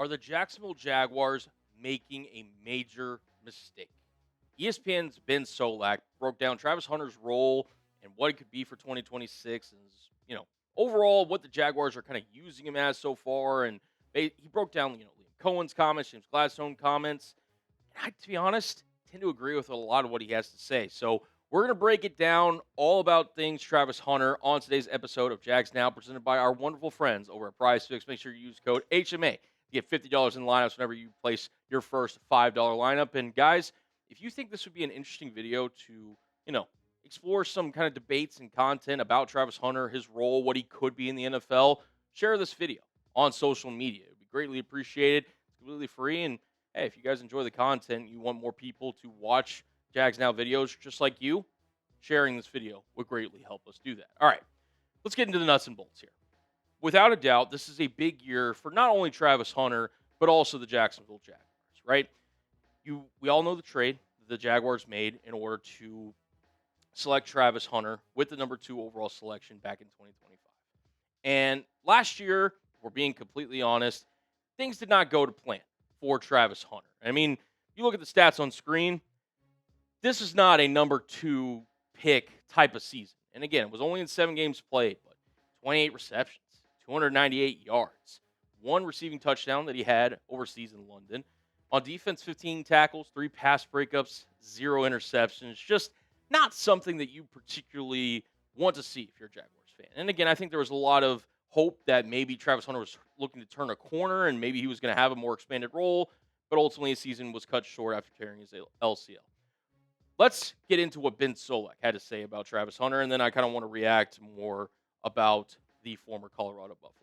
Are the Jacksonville Jaguars making a major mistake? ESPN's Ben Solak broke down Travis Hunter's role and what it could be for 2026, and overall what the Jaguars are kind of using him as so far. And he broke down Liam Cohen's comments, James Gladstone comments. And to be honest, tend to agree with a lot of what he has to say. So we're going to break it down all about things Travis Hunter on today's episode of Jags Now, presented by our wonderful friends over at PrizePicks. Make sure you use code HMA to get $50 in lineups whenever you place your first $5 lineup. And guys, if you think this would be an interesting video to, explore some kind of debates and content about Travis Hunter, his role, what he could be in the NFL, share this video on social media. It would be greatly appreciated. It's completely free. And hey, if you guys enjoy the content, you want more people to watch Jags Now videos just like you, sharing this video would greatly help us do that. All right, let's get into the nuts and bolts here. Without a doubt, this is a big year for not only Travis Hunter, but also the Jacksonville Jaguars, right? We all know the trade the Jaguars made in order to select Travis Hunter with the number 2 overall selection back in 2025. And last year, if we're being completely honest, things did not go to plan for Travis Hunter. I mean, you look at the stats on screen, this is not a number 2 pick type of season. And again, it was only in 7 games played, but 28 receptions, 298 yards, 1 receiving touchdown that he had overseas in London. On defense, 15 tackles, 3 pass breakups, 0 interceptions. Just not something that you particularly want to see if you're a Jaguars fan. And again, I think there was a lot of hope that maybe Travis Hunter was looking to turn a corner and maybe he was going to have a more expanded role, but ultimately his season was cut short after tearing his LCL. Let's get into what Ben Solak had to say about Travis Hunter, and then I kind of want to react more about the former Colorado Buffalo.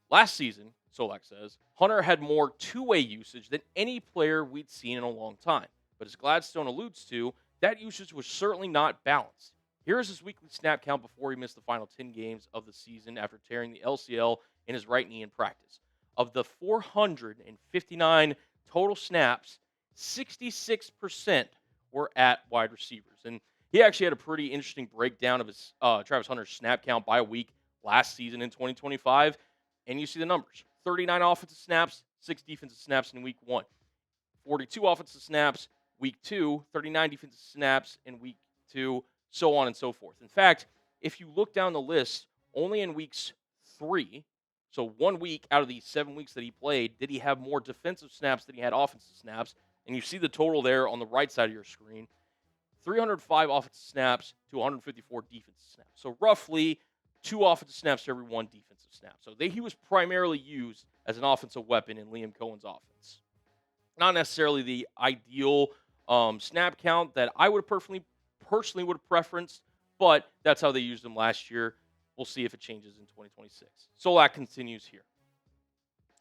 Last season, Solak says, Hunter had more two-way usage than any player we'd seen in a long time. But as Gladstone alludes to, that usage was certainly not balanced. Here's his weekly snap count before he missed the final 10 games of the season after tearing the LCL in his right knee in practice. Of the 459 total snaps, 66% were at wide receivers. And he actually had a pretty interesting breakdown of his Travis Hunter's snap count by week last season in 2025. And you see the numbers. 39 offensive snaps, 6 defensive snaps in week 1. 42 offensive snaps, week 2. 39 defensive snaps in week 2, so on and so forth. In fact, if you look down the list, only in weeks 3, so 1 week out of the 7 weeks that he played, did he have more defensive snaps than he had offensive snaps. And you see the total there on the right side of your screen. 305 offensive snaps to 154 defensive snaps. So roughly 2 offensive snaps to every 1 defensive snap. So he was primarily used as an offensive weapon in Liam Cohen's offense. Not necessarily the ideal snap count that I would have personally would have preferenced, but that's how they used him last year. We'll see if it changes in 2026. Solak continues here.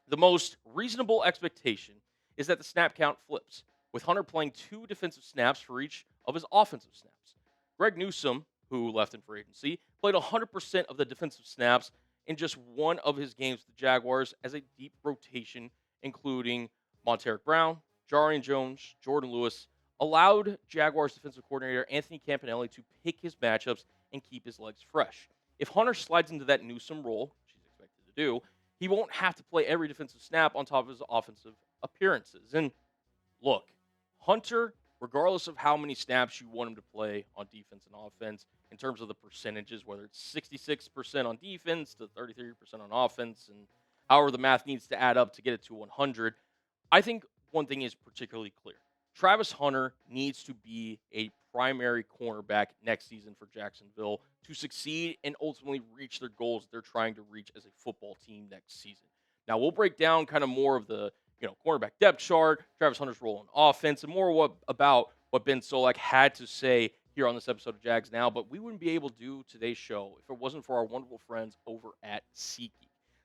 The most reasonable expectation is that the snap count flips, with Hunter playing 2 defensive snaps for each of his offensive snaps. Greg Newsome, who left in free agency, played 100% of the defensive snaps in just one of his games with the Jaguars as a deep rotation, including Monteric Brown, Jarian Jones, Jordan Lewis, allowed Jaguars defensive coordinator Anthony Campanelli to pick his matchups and keep his legs fresh. If Hunter slides into that Newsome role, which he's expected to do, he won't have to play every defensive snap on top of his offensive appearances. And look, Hunter, regardless of how many snaps you want him to play on defense and offense, in terms of the percentages, whether it's 66% on defense to 33% on offense, and however the math needs to add up to get it to 100, I think one thing is particularly clear. Travis Hunter needs to be a primary cornerback next season for Jacksonville to succeed and ultimately reach their goals they're trying to reach as a football team next season. Now, we'll break down kind of more of the cornerback depth chart, Travis Hunter's role in offense, and more about what Ben Solak had to say here on this episode of Jags Now, but we wouldn't be able to do today's show if it wasn't for our wonderful friends over at SeatGeek.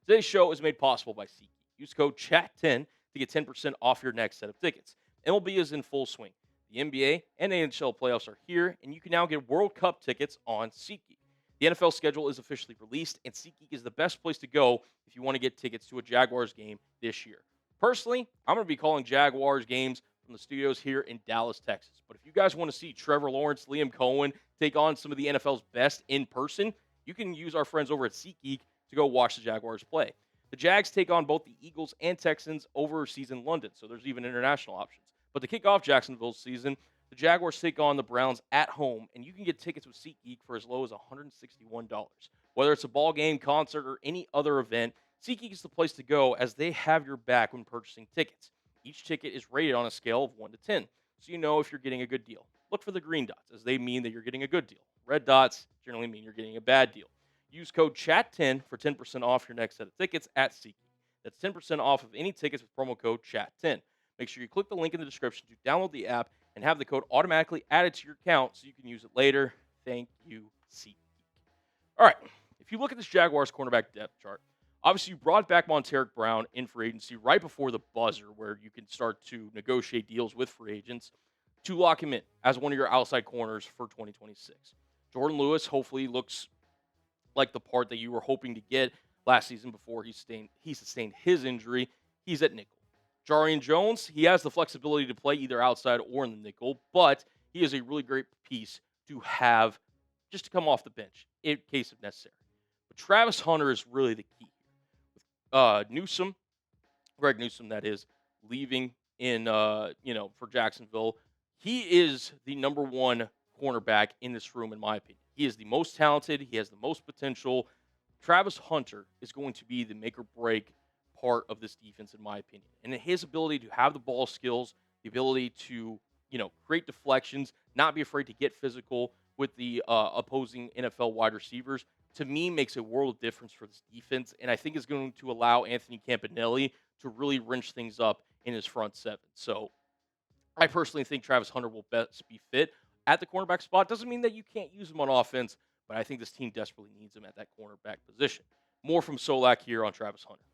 Today's show is made possible by SeatGeek. Use code CHAT10 to get 10% off your next set of tickets. MLB is in full swing. The NBA and NHL playoffs are here, and you can now get World Cup tickets on SeatGeek. The NFL schedule is officially released, and SeatGeek is the best place to go if you want to get tickets to a Jaguars game this year. Personally, I'm going to be calling Jaguars games from the studios here in Dallas, Texas. But if you guys want to see Trevor Lawrence, Liam Cohen take on some of the NFL's best in person, you can use our friends over at SeatGeek to go watch the Jaguars play. The Jags take on both the Eagles and Texans overseas in London, so there's even international options. But to kick off Jacksonville's season, the Jaguars take on the Browns at home, and you can get tickets with SeatGeek for as low as $161. Whether it's a ball game, concert, or any other event, SeatGeek is the place to go as they have your back when purchasing tickets. Each ticket is rated on a scale of 1 to 10, so you know if you're getting a good deal. Look for the green dots, as they mean that you're getting a good deal. Red dots generally mean you're getting a bad deal. Use code CHAT10 for 10% off your next set of tickets at SeatGeek. That's 10% off of any tickets with promo code CHAT10. Make sure you click the link in the description to download the app and have the code automatically added to your account so you can use it later. Thank you, SeatGeek. All right, if you look at this Jaguars cornerback depth chart, obviously you brought back Monteric Brown in free agency right before the buzzer where you can start to negotiate deals with free agents to lock him in as one of your outside corners for 2026. Jordan Lewis hopefully looks like the part that you were hoping to get last season before he sustained his injury. He's at nickel. Jarian Jones, he has the flexibility to play either outside or in the nickel, but he is a really great piece to have just to come off the bench in case of necessary. But Travis Hunter is really the key here. With Greg Newsome, that is, leaving in for Jacksonville, he is the number one cornerback in this room, in my opinion. He is the most talented. He has the most potential. Travis Hunter is going to be the make or break part of this defense, in my opinion. And his ability to have the ball skills, the ability to, create deflections, not be afraid to get physical with the opposing NFL wide receivers, to me makes a world of difference for this defense. And I think is going to allow Anthony Campanelli to really wrench things up in his front seven. So I personally think Travis Hunter will best be fit at the cornerback spot. Doesn't mean that you can't use him on offense, but I think this team desperately needs him at that cornerback position. More from Solak here on Travis Hunter.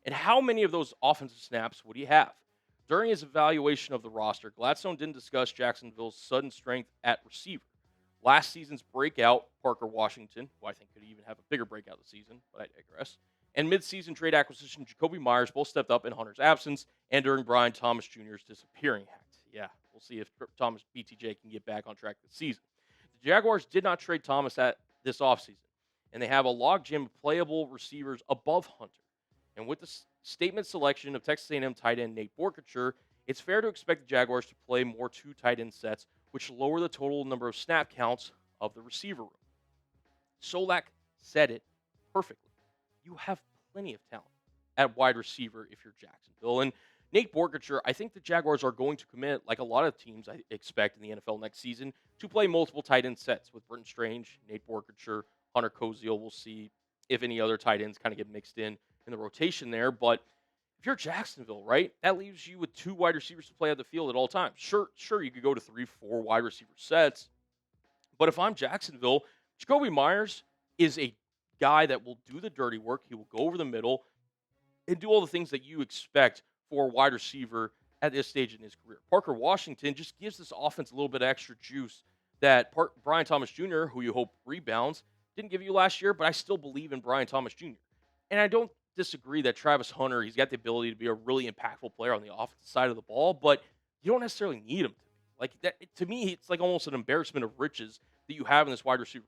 And how many of those offensive snaps would he have? During his evaluation of the roster, Gladstone didn't discuss Jacksonville's sudden strength at receiver. Last season's breakout, Parker Washington, who I think could even have a bigger breakout this season, but I digress, and midseason trade acquisition Jakobi Meyers both stepped up in Hunter's absence and during Brian Thomas Jr.'s disappearing act. Yeah, we'll see if Thomas BTJ can get back on track this season. The Jaguars did not trade Thomas at this offseason, and they have a logjam of playable receivers above Hunter. And with the statement selection of Texas A&M tight end Nate Borkature, it's fair to expect the Jaguars to play more two tight end sets, which lower the total number of snap counts of the receiver room. Solak said it perfectly. You have plenty of talent at wide receiver if you're Jacksonville. And Nate Borkature, I think the Jaguars are going to commit, like a lot of teams I expect in the NFL next season, to play multiple tight end sets with Britton Strange, Nate Borkature, Hunter Koziel. We'll see if any other tight ends kind of get mixed in the rotation there. But if you're Jacksonville, right, that leaves you with two wide receivers to play on the field at all times. Sure, you could go to 3-4 wide receiver sets. But if I'm Jacksonville, Jakobi Meyers is a guy that will do the dirty work. He will go over the middle and do all the things that you expect for a wide receiver at this stage in his career. Parker Washington just gives this offense a little bit of extra juice that Brian Thomas Jr., who you hope rebounds, didn't give you last year, but I still believe in Brian Thomas Jr. And I don't disagree that Travis Hunter, he's got the ability to be a really impactful player on the offensive side of the ball, but you don't necessarily need him to be. Like that, to me, it's like almost an embarrassment of riches that you have in this wide receiver.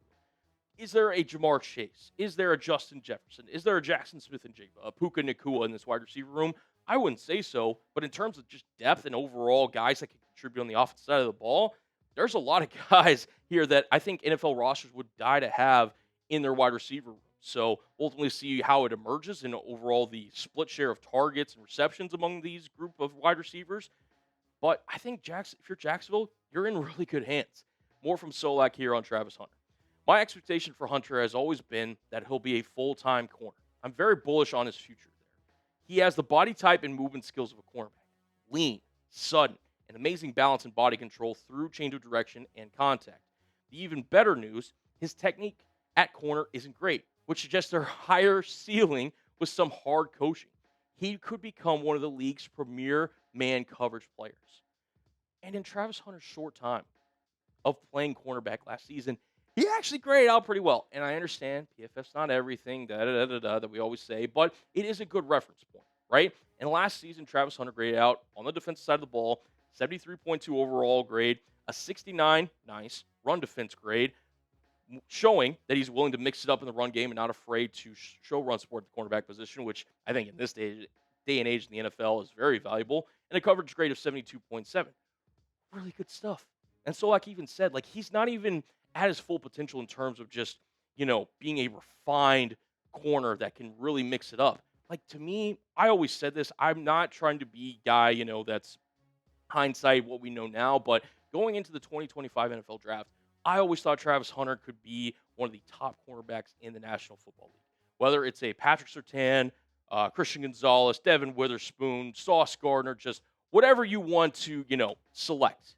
Is there a Jamar Chase? Is there a Justin Jefferson? Is there a Jackson Smith and Jigba, a Puka Nacua in this wide receiver room? I wouldn't say so, but in terms of just depth and overall guys that can contribute on the offensive side of the ball, there's a lot of guys here that I think NFL rosters would die to have in their wide receiver room. So ultimately see how it emerges and overall the split share of targets and receptions among these group of wide receivers. But I think if you're Jacksonville, you're in really good hands. More from Solak here on Travis Hunter. My expectation for Hunter has always been that he'll be a full-time corner. I'm very bullish on his future there. He has the body type and movement skills of a cornerback. Lean, sudden, and amazing balance and body control through change of direction and contact. The even better news, his technique at corner isn't great, which suggests a higher ceiling with some hard coaching. He could become one of the league's premier man coverage players. And in Travis Hunter's short time of playing cornerback last season, he actually graded out pretty well. And I understand PFF's not everything, that we always say, but it is a good reference point, right? And last season, Travis Hunter graded out on the defensive side of the ball, 73.2 overall grade, a 69, nice, run defense grade, showing that he's willing to mix it up in the run game and not afraid to show run support at the cornerback position, which I think in this day and age in the NFL is very valuable, and a coverage grade of 72.7. Really good stuff. And Solak even said, like, he's not even at his full potential in terms of just, being a refined corner that can really mix it up. Like, to me, I always said this. I'm not trying to be a guy, that's hindsight what we know now, but going into the 2025 NFL draft, I always thought Travis Hunter could be one of the top cornerbacks in the National Football League. Whether it's a Patrick Surtain, Christian Gonzalez, Devin Witherspoon, Sauce Gardner, just whatever you want to, select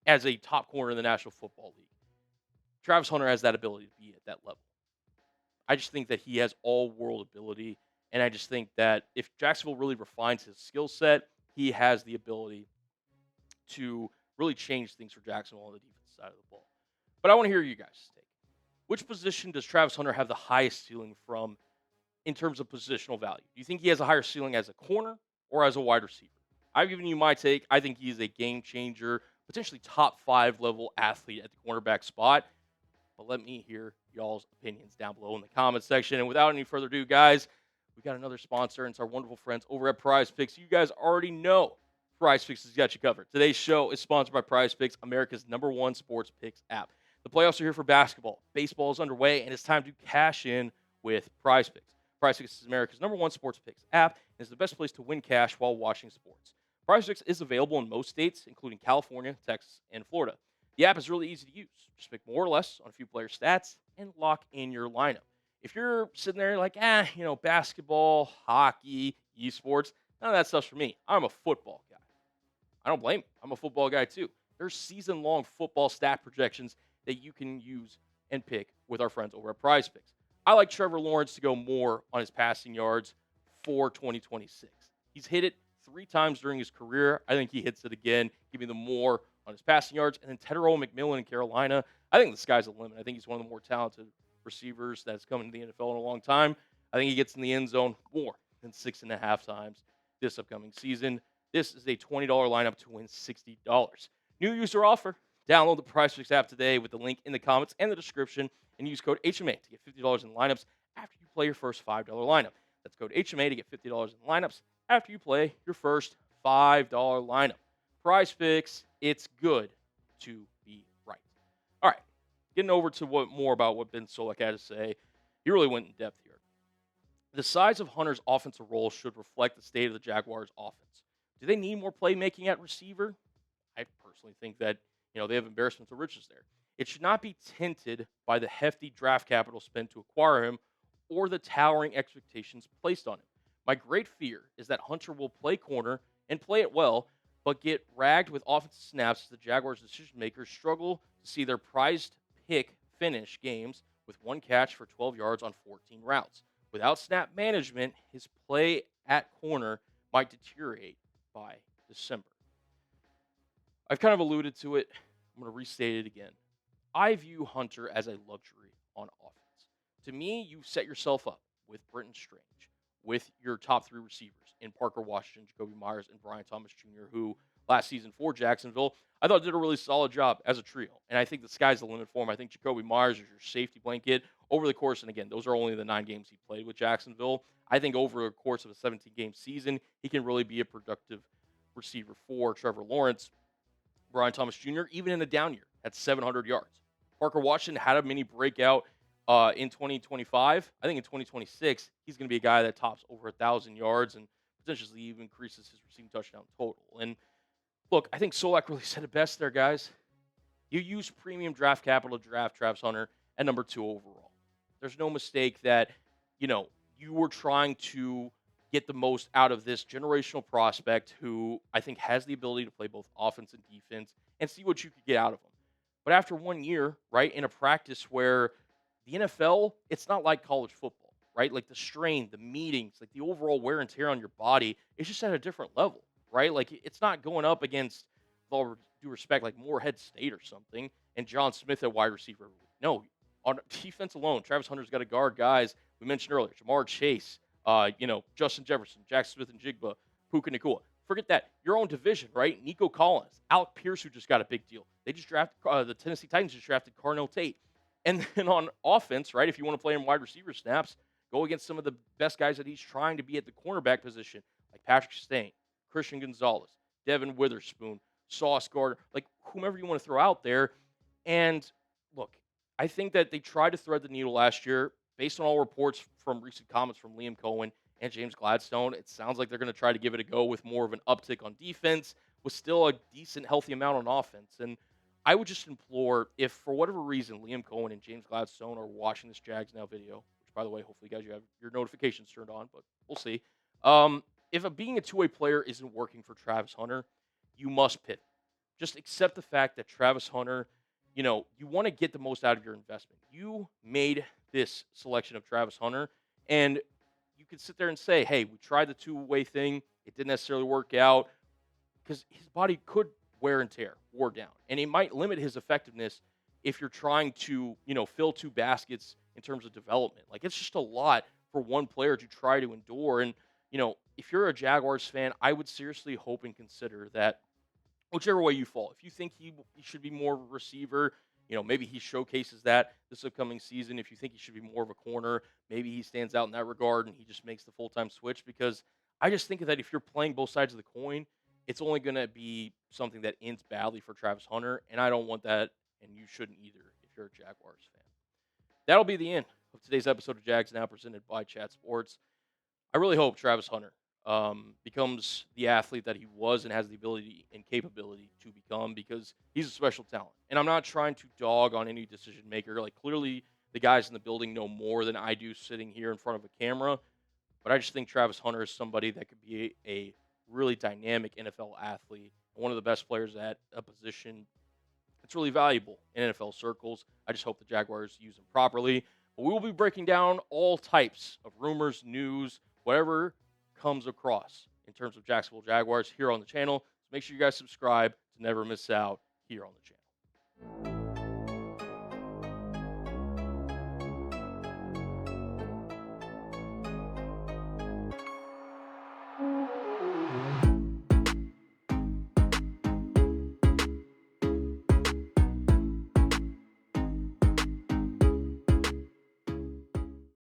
as a top corner in the National Football League. Travis Hunter has that ability to be at that level. I just think that he has all-world ability, and I just think that if Jacksonville really refines his skill set, he has the ability to really change things for Jacksonville on the defensive side of the ball. But I want to hear you guys' take. Which position does Travis Hunter have the highest ceiling from in terms of positional value? Do you think he has a higher ceiling as a corner or as a wide receiver? I've given you my take. I think he is a game changer, potentially top 5 level athlete at the cornerback spot. But let me hear y'all's opinions down below in the comments section. And without any further ado, guys, we got another sponsor, and it's our wonderful friends over at Prize Picks. You guys already know Prize Picks has got you covered. Today's show is sponsored by Prize Picks, America's #1 sports picks app. The playoffs are here for basketball. Baseball is underway, and it's time to cash in with Prize Picks. Prize Picks is America's #1 sports picks app and is the best place to win cash while watching sports. Prize Picks is available in most states, including California, Texas, and Florida. The app is really easy to use. Just pick more or less on a few player stats and lock in your lineup. If you're sitting there like, basketball, hockey, esports, none of that stuff's for me. I'm a football guy. I don't blame you. I'm a football guy too. There's season-long football stat projections that you can use and pick with our friends over at Prize Picks. I like Trevor Lawrence to go more on his passing yards for 2026. He's hit it 3 times during his career. I think he hits it again, giving them more on his passing yards. And then Tedero McMillan in Carolina, I think the sky's the limit. I think he's one of the more talented receivers that's come into the NFL in a long time. I think he gets in the end zone more than 6.5 times this upcoming season. This is a $20 lineup to win $60. New user offer. Download the Prize Picks app today with the link in the comments and the description and use code HMA to get $50 in lineups after you play your first $5 lineup. That's code HMA to get $50 in lineups after you play your first $5 lineup. Prize Picks, it's good to be right. All right, getting over to more about what Ben Solak had to say. He really went in depth here. The size of Hunter's offensive role should reflect the state of the Jaguars' offense. Do they need more playmaking at receiver? I personally think that they have embarrassment of riches there. It should not be tinted by the hefty draft capital spent to acquire him or the towering expectations placed on him. My great fear is that Hunter will play corner and play it well, but get ragged with offensive snaps as the Jaguars' decision makers struggle to see their prized pick finish games with 1 catch for 12 yards on 14 routes. Without snap management, his play at corner might deteriorate by December. I've kind of alluded to it. I'm going to restate it again. I view Hunter as a luxury on offense. To me, you set yourself up with Britton Strange, with your top 3 receivers in Parker Washington, Jacoby Myers, and Brian Thomas Jr., who last season for Jacksonville, I thought did a really solid job as a trio. And I think the sky's the limit for him. I think Jacoby Myers is your safety blanket over the course, and again, those are only the 9 games he played with Jacksonville. I think over the course of a 17-game season, he can really be a productive receiver for Trevor Lawrence. Brian Thomas Jr., even in a down year, had 700 yards. Parker Washington had a mini breakout in 2025. I think in 2026, he's going to be a guy that tops over 1,000 yards and potentially even increases his receiving touchdown total. And look, I think Solak really said it best there, guys. You use premium draft capital to draft Travis Hunter at number 2 overall. There's no mistake that, you were trying to get the most out of this generational prospect who I think has the ability to play both offense and defense and see what you could get out of him. But after 1 year, right, in a practice where the NFL, it's not like college football, right? Like the strain, the meetings, like the overall wear and tear on your body, it's just at a different level, right? Like it's not going up against, with all due respect, like Morehead State or something and John Smith at wide receiver. No, on defense alone, Travis Hunter's got to guard guys we mentioned earlier, Jamar Chase, Justin Jefferson, Jackson Smith and Jigba, Puka Nacua. Forget that. Your own division, right? Nico Collins, Alec Pierce, who just got a big deal. They just drafted, the Tennessee Titans just drafted Carnell Tate. And then on offense, right, if you want to play in wide receiver snaps, go against some of the best guys that he's trying to be at the cornerback position, like Patrick Stain, Christian Gonzalez, Devin Witherspoon, Sauce Gardner, like whomever you want to throw out there. And look, I think that they tried to thread the needle last year based on all reports from recent comments from Liam Cohen and James Gladstone. It sounds like they're going to try to give it a go with more of an uptick on defense, with still a decent, healthy amount on offense. And I would just implore, if for whatever reason Liam Cohen and James Gladstone are watching this Jags Now video, which by the way, hopefully, guys, you have your notifications turned on, but we'll see. If being a two-way player isn't working for Travis Hunter, you must pivot. Just accept the fact that Travis Hunter, you want to get the most out of your investment. You made this selection of Travis Hunter, and you could sit there and say, hey, we tried the two-way thing. It didn't necessarily work out because his body could wear and tear, wore down. And it might limit his effectiveness if you're trying to, fill two baskets in terms of development. Like, it's just a lot for one player to try to endure. And, if you're a Jaguars fan, I would seriously hope and consider that whichever way you fall. If you think he should be more of a receiver, maybe he showcases that this upcoming season. If you think he should be more of a corner, maybe he stands out in that regard and he just makes the full-time switch. Because I just think that if you're playing both sides of the coin, it's only going to be something that ends badly for Travis Hunter, and I don't want that, and you shouldn't either if you're a Jaguars fan. That'll be the end of today's episode of Jags Now, presented by Chat Sports. I really hope Travis Hunter becomes the athlete that he was and has the ability and capability to become, because he's a special talent. And I'm not trying to dog on any decision maker. Like, clearly, the guys in the building know more than I do sitting here in front of a camera. But I just think Travis Hunter is somebody that could be a really dynamic NFL athlete, one of the best players at a position it's really valuable in NFL circles. I just hope the Jaguars use him properly. But we will be breaking down all types of rumors, news, whatever comes across in terms of Jacksonville Jaguars here on the channel. So make sure you guys subscribe to never miss out here on the channel.